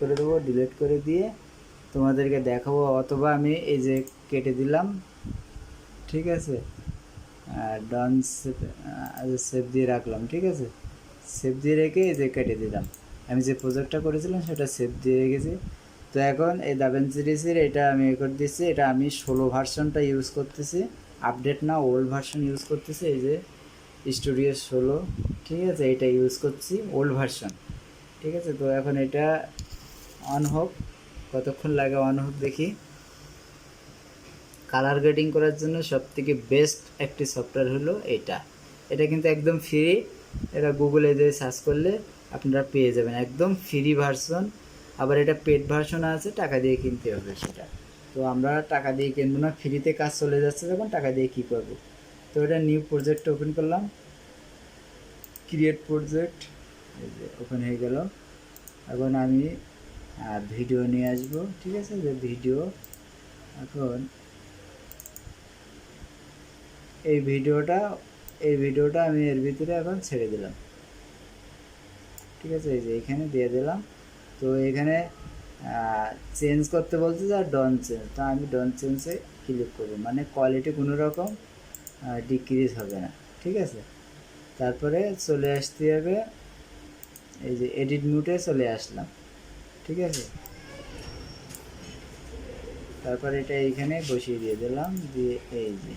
করে দেবো, ডিলিট করে দিয়ে তোমাদেরকে দেখাবো, অথবা আমি এই যে কেটে দিলাম, ঠিক আছে, ডান সেভ দিয়ে রাখলাম, ঠিক আছে, সেভ দিয়ে রেখে এই যে কেটে দিলাম। আমি যে প্রজেক্টটা করেছিলাম সেটা সেভ দিয়ে রেখেছি। তো এখন এই দাভেন সিরিজের এটা আমি করে দিচ্ছি, এটা আমি 16 ভার্সনটা ইউজ করতেছি, আপডেট না, ওল্ড ভার্সন ইউজ করতেছি। এই যে স্টুডিও 16, ঠিক আছে, এটা ইউজ করছি, ওল্ড ভার্সন, ঠিক আছে। তো এখন এটা অন হোক, কতক্ষণ লাগে অন হোক দেখি। কালার গ্রেডিং করার জন্য সবথেকে বেস্ট একটি সফটওয়্যার হলো এটা। এটা কিন্তু একদম ফ্রি, এটা গুগলে দিয়ে সার্চ করলে আপনারা পেয়ে যাবেন, একদম ফ্রি ভার্সন। আবার এটা পেড ভার্সন আছে, টাকা দিয়ে কিনতে হবে সেটা। তো আমরা টাকা দিয়ে কিনবো না, ফ্রিতে কাজ চলে যাচ্ছে যখন টাকা দিয়ে কী করবো। তো এটা নিউ প্রজেক্ট ওপেন করলাম, ক্রিয়েট প্রজেক্ট, এই যে ওপেন হয়ে গেল। এখন আমি ভিডিও নিয়ে আসবো, ঠিক আছে, যে ভিডিও, এখন এই ভিডিওটা আমি এর ভিতরে এখন ছেড়ে দিলাম, ঠিক আছে, এই যে এখানে দিয়ে দিলাম। তো এখানে চেঞ্জ করতে বলছে যে ডন চেঞ্জ, তো আমি ডন চেঞ্জে ক্লিক করবো, মানে কোয়ালিটি কোনো রকম ডিক্রিজ হবে না, ঠিক আছে। তারপরে চলে আসতে হবে, এই যে এডিট মুডে চলে আসলাম, ঠিক আছে। তারপর এটা এইখানে বসিয়ে দিয়ে দিলাম, দিয়ে এই যে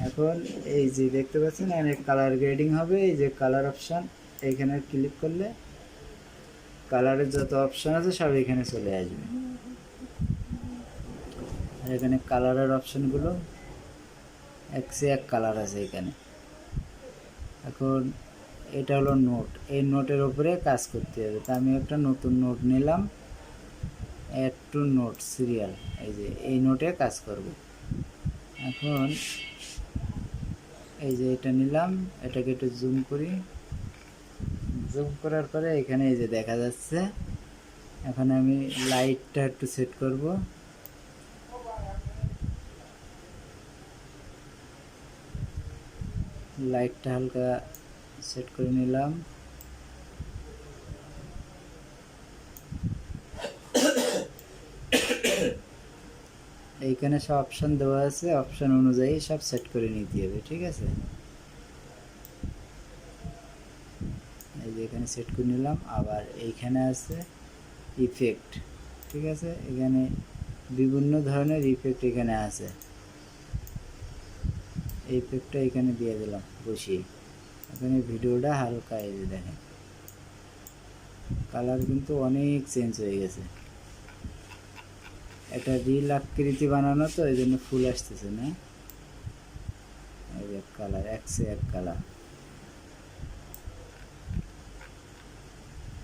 এখন এই যে দেখতে পাচ্ছেন এখানে কালার গ্রেডিং হবে, এই যে কালার অপশান, এইখানে ক্লিক করলে কালারের যত অপশান আছে সব এখানে চলে আসবে। আর এখানে কালারের অপশানগুলো একসে এক কালার আছে এখানে। এখন এটা হলো নোট, এই নোটের ওপরে কাজ করতে হবে। তো আমি একটা নতুন নোট নিলাম, অ্যাড টু নোট সিরিয়াল, এই যে এই নোটে কাজ করব। এখন এই যে এটা নিলাম, এটাকে একটু জুম করি, জুম করার পরে এখানে এই যে দেখা যাচ্ছে। এখন আমি লাইটটা একটু সেট করব, লাইটটা হালকা সেট করে নিলাম। এইখানে সব অপশান দেওয়া আছে, অপশান অনুযায়ী সব সেট করে নিতে হবে, ঠিক আছে। এই যে এখানে সেট করে নিলাম। আবার এইখানে আছে ইফেক্ট, ঠিক আছে, এখানে বিভিন্ন ধরনের ইফেক্ট এখানে আছে, এই ইফেক্টটা এখানে দিয়ে দিলাম বসিয়ে। এখানে ভিডিওটা হালকা, এই যে দেখেন কালার কিন্তু অনেক চেঞ্জ হয়ে গেছে। এটা রিল আকৃতি বানানো, তো এই জন্য ফুল আসতেছে না, এই যে কালার একসে এক কালার।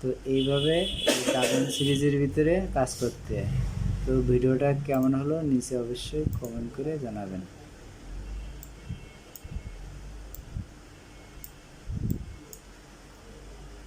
তো এইভাবে দারুন সিরিজের ভিতরে কাজ করতে হয়। তো ভিডিওটা কেমন হলো নিচে অবশ্যই কমেন্ট করে জানাবেন।